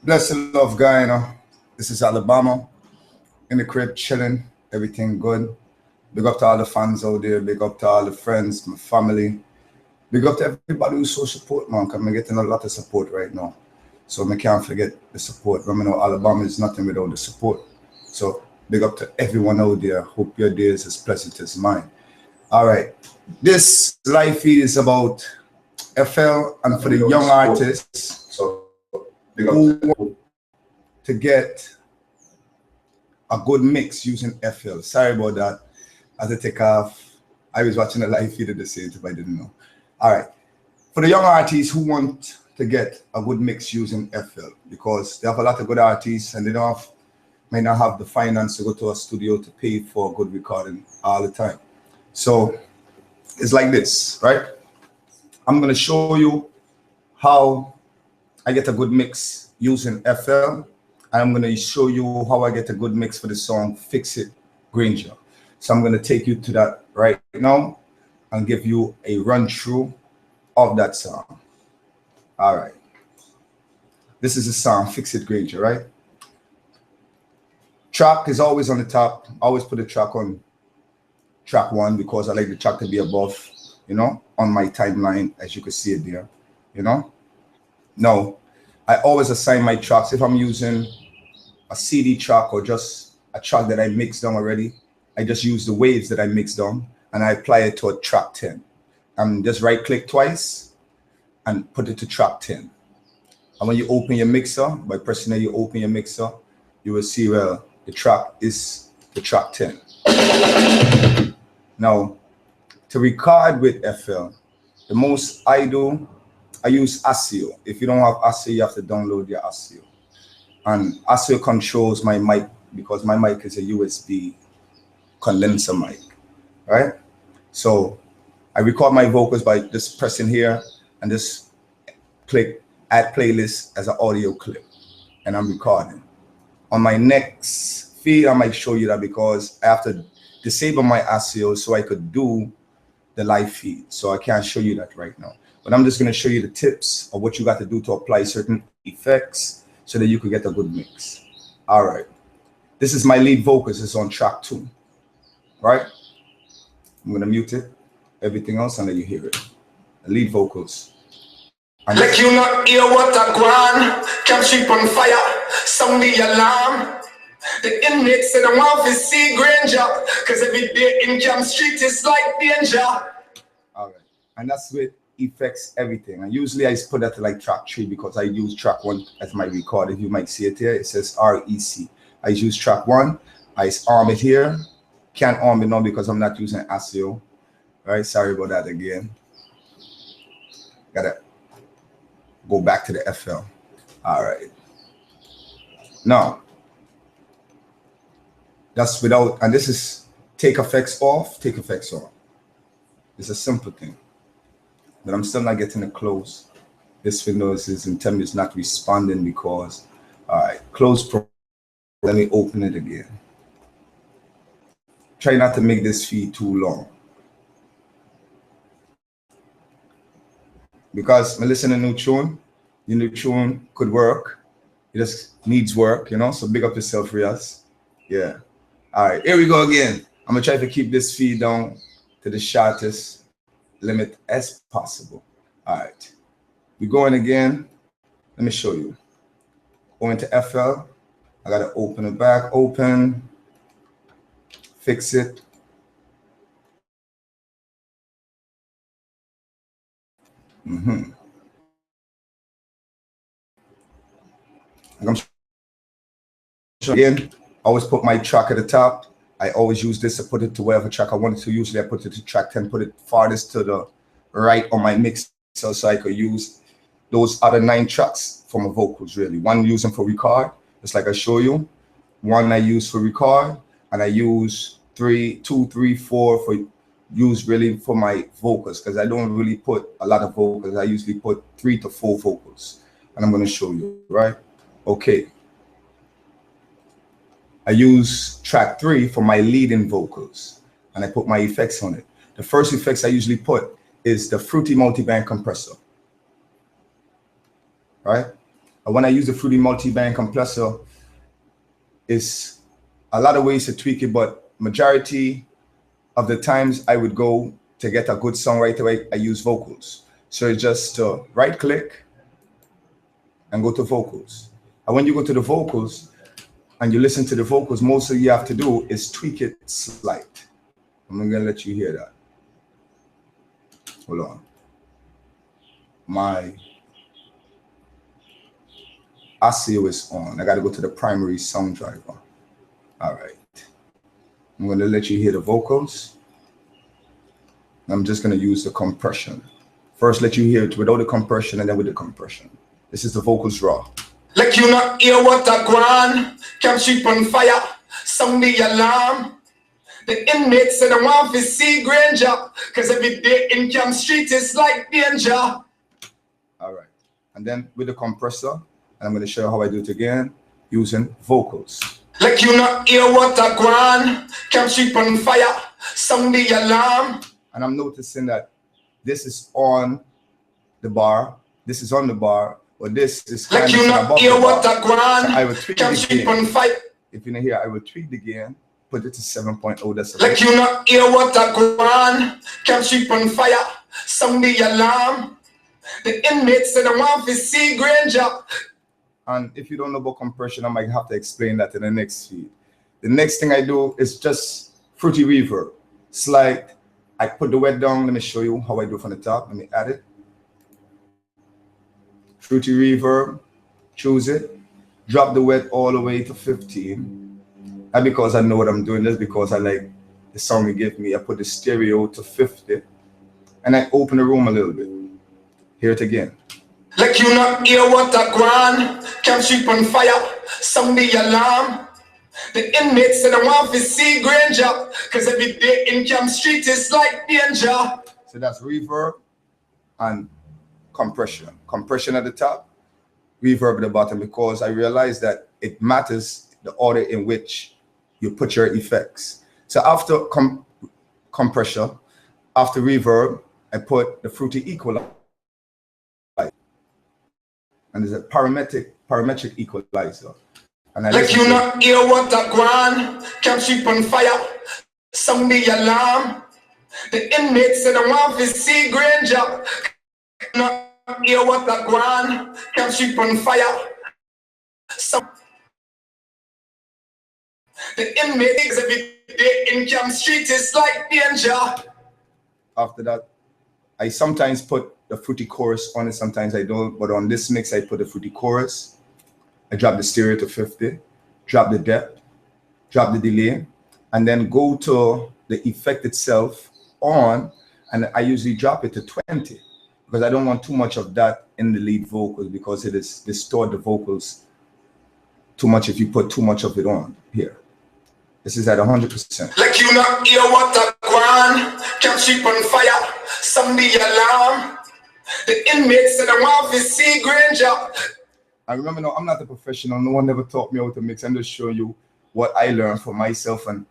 Bless the love, guy. This is Alabama in the crib, chilling, everything good. Big up to all the fans out there. Big up to all the friends, my family. Big up to everybody who so support, man. Cause I'm getting a lot of support right now. So I can't forget the support. I know Alabama is nothing without the support. So big up to everyone out there. Hope your day is as pleasant as mine. All right. This live feed is about FL and for the young artists. So big up to get a good mix using FL. Sorry about that. As I take off, I was watching a live feed at the same time, I didn't know. All right. For the young artists who want to get a good mix using FL, because they have a lot of good artists and they may not have the finance to go to a studio to pay for good recording all the time. So it's like this, right? I'm going to show you how I get a good mix using FL. I'm going to show you how I get a good mix for the song Fix It Granger. So I'm going to take you to that right now and give you a run through of that song. All right. This is the song Fix It Granger, right? Track is always on the top. I always put the track on track 1 because I like the track to be above, on my timeline, as you can see it there, Now, I always assign my tracks. If I'm using a CD track or just a track that I mixed down already, I just use the waves that I mixed down and I apply it to a track 10. And just right click twice and put it to track 10. And when you open your mixer, by pressing it, you open your mixer, you will see where the track is the track 10. Now, to record with FL, the most I use ASIO. If you don't have ASIO, you have to download your ASIO. And ASIO controls my mic because my mic is a USB condenser mic, right? So I record my vocals by just pressing here and just click add playlist as an audio clip, and I'm recording. On my next feed, I might show you that because I have to disable my ASIO so I could do the live feed. So I can't show you that right now. But I'm just going to show you the tips of what you got to do to apply certain effects so that you can get a good mix. All right. This is my lead vocals. It's on track 2. Right? I'm going to mute it. Everything else, and let you hear it. The lead vocals. Like you not hear what I want. Camp sheep on fire. Sound the alarm. The inmates say I'm off to see Granger. Cause every day in Camp Street is like danger. All right. And that's with effects, everything. And usually I put that to like track 3 because I use track 1 as my record. If you might see it here, it says REC. I use track 1. I arm it here. Can't arm it now because I'm not using ASIO. All right. Sorry about that again. Gotta go back to the FL. All right. Now, that's without, and this is take effects off, take effects on. It's a simple thing. But I'm still not getting it close. This Windows is in terms not responding because, all right, close pro. Let me open it again. Try not to make this feed too long. Because I listen to new tune, the new tune could work. It just needs work, So big up yourself, Riaz. Yeah. All right, here we go again. I'm gonna try to keep this feed down to the shortest limit as possible. All right, we're going again. Let me show you. Going to FL. I gotta open it back. Open. Fix it. I'm again. Always put my track at the top. I always use this to put it to whatever track I wanted to. Usually I put it to track 10, put it farthest to the right on my mix so I could use those other 9 tracks for my vocals, really. One using for record, just like I show you. One I use for record, and I use 2, 3, 4 for use really for my vocals because I don't really put a lot of vocals. I usually put 3 to 4 vocals, and I'm going to show you, right? Okay. I use track 3 for my leading vocals, and I put my effects on it. The first effects I usually put is the Fruity Multiband Compressor, right? When I use the Fruity multi-band compressor, it's a lot of ways to tweak it, but majority of the times I would go to get a good song right away, I use vocals. So it's just right click and go to vocals. And when you go to the vocals and you listen to the vocals, most of you have to do is tweak it slight. I'm gonna let you hear that. Hold on. My ASIO is on. I gotta go to the primary sound driver. All right. I'm gonna let you hear the vocals. I'm just gonna use the compression. First, let you hear it without the compression and then with the compression. This is the vocals raw. Like you not hear what I want, camp sheep on fire, sound the alarm. The inmates said I want to see Granger, cause every day in Camp Street is like danger. All right, and then with the compressor, and I'm gonna show you how I do it again, using vocals. Like you not hear what I want, camp sheep on fire, sound the alarm. And I'm noticing that this is on the bar, this is on the bar, but this is like you not hear what I want, so I will tweak camp the sheep gain. on fire. If you know here, I will tweak the gain, put it to 7.0 decibels. Like you not hear what I want, camp sheep on fire, sound the alarm. The inmates said I want to see Granger. And if you don't know about compression, I might have to explain that in the next feed. The next thing I do is just Fruity Reverb. It's like I put the wet down. Let me show you how I do from the top. Let me add it. Fruity Reverb, choose it, drop the wet all the way to 15. Not because I know what I'm doing, just because I like the sound you give me. I put the stereo to 50 and I open the room a little bit. Hear it again. Like you not hear what I want, camp sheep on fire, sound the alarm. The inmates said I want to see Granger, cause every day in Camp Street is like danger. So that's reverb and compression. Compression at the top, reverb at the bottom, because I realized that it matters the order in which you put your effects. So after compression, after reverb, I put the Fruity equalizer. And there's a parametric equalizer. And I like you not hear what I want, camp sheep on fire, sound the alarm. The inmates said I want to see Granger. Not hear what I want, camp sheep on fire. The inmates every day in Camp Street is like danger. After that, I sometimes put the Fruity chorus on it, sometimes I don't, but on this mix I put the Fruity chorus. I drop the stereo to 50, drop the depth, drop the delay, and then go to the effect itself on, and I usually drop it to 20 because I don't want too much of that in the lead vocals, because it is distort the vocals too much if you put too much of it on here. This is at 100%. Like you not hear what I want, camp sheep on fire, sound the alarm. The inmates said I want to see Granger. I remember, no, I'm not a professional. No one ever taught me how to mix. I'm just showing you what I learned for myself and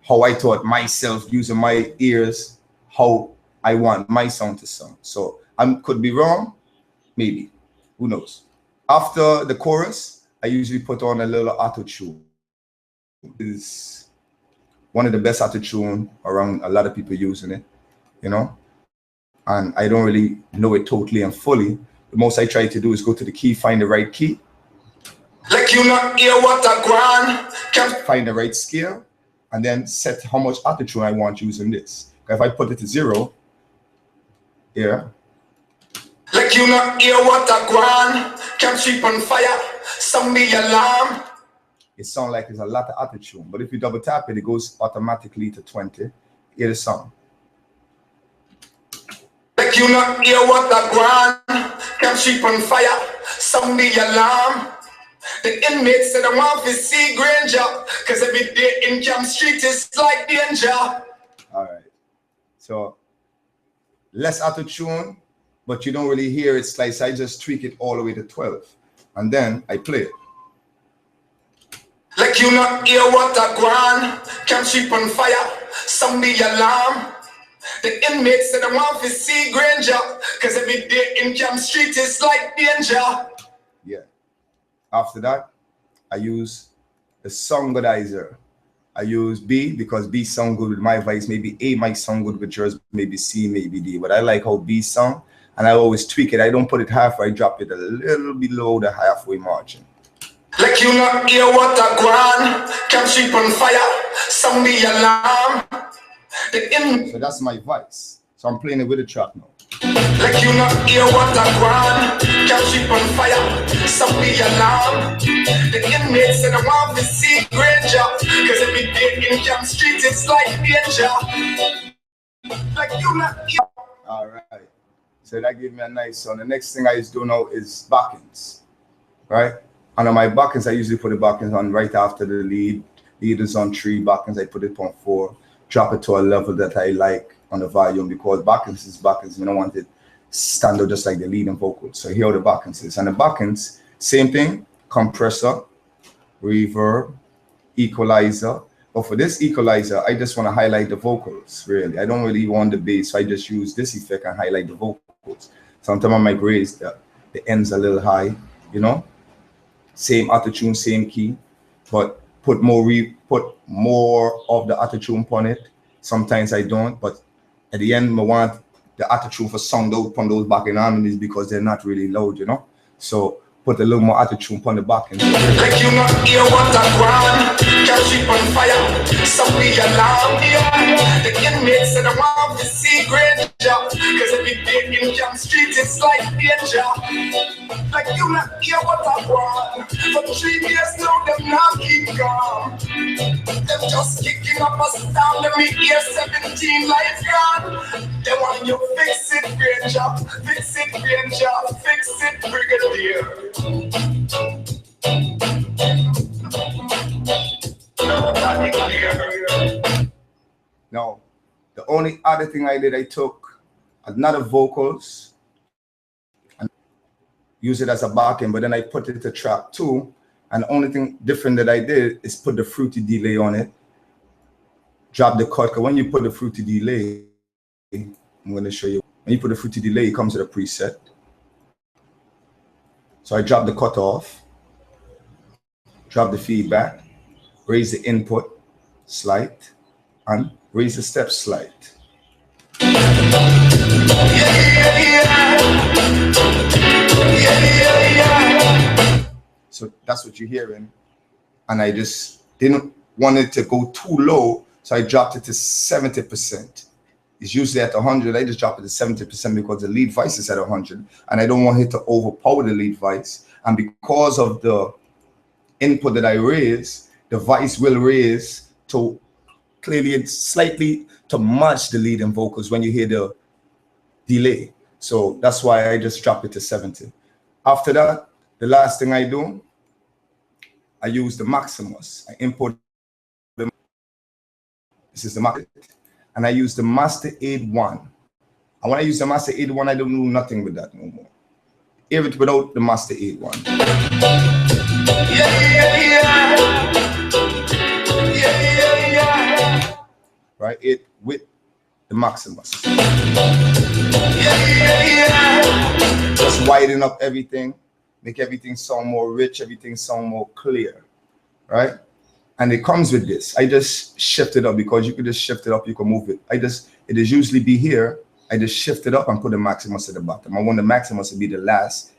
how I taught myself using my ears, how I want my sound to sound. So I could be wrong, maybe. Who knows? After the chorus, I usually put on a little auto-tune. It's one of the best auto-tune around. A lot of people using it, you know? And I don't really know it totally and fully. The most I try to do is go to the key, find the right key. Like you not hear what I want, find the right scale, and then set how much auto-tune I want using this. If I put it to 0, here. Like you not hear what I want, camp sheep on fire, sound the alarm. It sounds like there's a lot of auto-tune, but if you double tap it, it goes automatically to 20. Hear the sound. Like you not hear what I want, camp sheep on fire, sound the alarm. The inmates said I want to see Granger, cause every day in Camp Street is like danger. All right, so less auto-tune, but you don't really hear it slice. I just tweak it all the way to 12, and then I play it. Like you not hear what I want, camp sheep on fire, sound the alarm. The inmates said I want to see Granger, cause every day in Camp Street is like danger. Yeah, After that, I use the Songodizer. I use B because B sound good with my voice. Maybe A might sound good with yours, maybe C, maybe D. But I like how B sound, and I always tweak it. I don't put it halfway, I drop it a little below the halfway margin. Like you not hear what I want, camp sheep on fire, sound the alarm. So that's my voice. So I'm playing it with the track now. Like you not hear what I want, camp sheep on fire, sound the alarm. The inmates said I want to see Granger, cause every day in Camp Street it's like danger. Like you not hear. Alright. So that gave me a nice sound. The next thing I just do now is backings. Right? And on my backings, I usually put the backings on right after the lead. Lead is on 3, backings I put it on 4. Drop it to a level that I like on the volume, because backings is backings. We don't want it stand out just like the lead and vocals. So here are the backings is. And the backings, same thing, compressor, reverb, equalizer. But for this equalizer, I just want to highlight the vocals, really. I don't really want the bass, so I just use this effect and highlight the vocals. Sometimes I might raise the ends a little high, you know? Same auto-tune, same key, but put more of the auto-tune on it. Sometimes I don't, but at the end, I want the auto-tune for sound out on those backing harmonies because they're not really loud, you know? So put a little more auto-tune on the backing. Like you not hear what I want, camp sheep on fire, sound the alarm. Yeah. The inmates said I want to see Granger, cause every day in Camp Street it's like danger. Like you not hear what I want, for 3 years now them not keep calm. Them just kicking up a storm, let me hear 17 life gone. They want you fix it, Granger, fix it, Granger, fix it, Brigadier. Now, the only other thing I did, I took another vocals and use it as a backing, but then I put it to track 2. And the only thing different that I did is put the fruity delay on it. Drop the cut. Because when you put the fruity delay, I'm going to show you. When you put the fruity delay, it comes with a preset. So I drop the cut off, drop the feedback, raise the input slight, and raise the step slight. So that's what you're hearing. And I just didn't want it to go too low, so I dropped it to 70%. It's usually at 100. I just dropped it to 70% because the lead voice is at 100, and I don't want it to overpower the lead voice. And because of the input that I raise, the voice will raise to clearly it's slightly to match the lead and vocals when you hear the delay. So that's why I just drop it to 70. After that, the last thing I do, I use the Maximus. I import the, this is the Max, and I use the Master Aid 1. And when I use the Master Aid 1, I don't do nothing with that no more. Hear it without the Master Aid 1. Right, it with the Maximus. Just widen up everything, make everything sound more rich, everything sound more clear, right? And it comes with this. I just shift it up because you could just shift it up, you can move it. It is usually be here. I just shift it up and put the Maximus at the bottom. I want the Maximus to be the last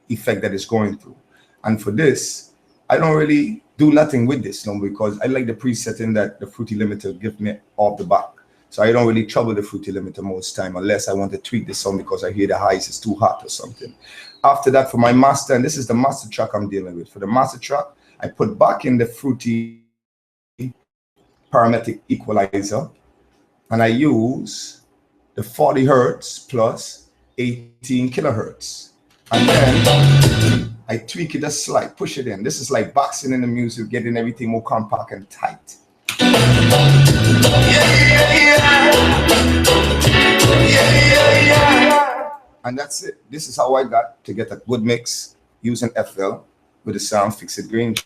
effect that is going through. And for this, I don't really do nothing with this, no, because I like the presetting that the Fruity Limiter give me off the back. So I don't really trouble the Fruity Limiter most time unless I want to tweak the sound because I hear the highs is too hot or something. After that, for my master, and this is the master track I'm dealing with. For the master track, I put back in the Fruity Parametric Equalizer, and I use the 40 Hertz plus 18 kilohertz. And then I tweak it a slight, push it in. This is like boxing in the music, getting everything more compact and tight. And that's it. This is how I got to get a good mix using FL with the sound Fix It Granger.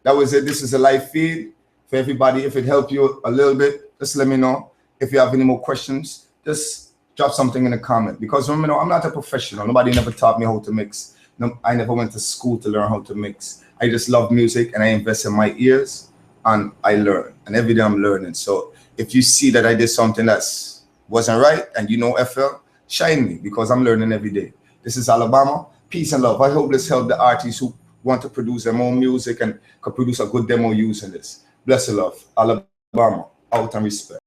That was it. This is a live feed for everybody. If it helped you a little bit, just let me know. If you have any more questions, just drop something in the comment. Because remember, I'm not a professional. Nobody never taught me how to mix. No, I never went to school to learn how to mix. I just love music and I invest in my ears and I learn. And every day I'm learning. So if you see that I did something that wasn't right and you know FL, shine me because I'm learning every day. This is Alabama. Peace and love. I hope this helped the artists who want to produce their own music and could produce a good demo using this. Bless and love. Alabama. Out and respect.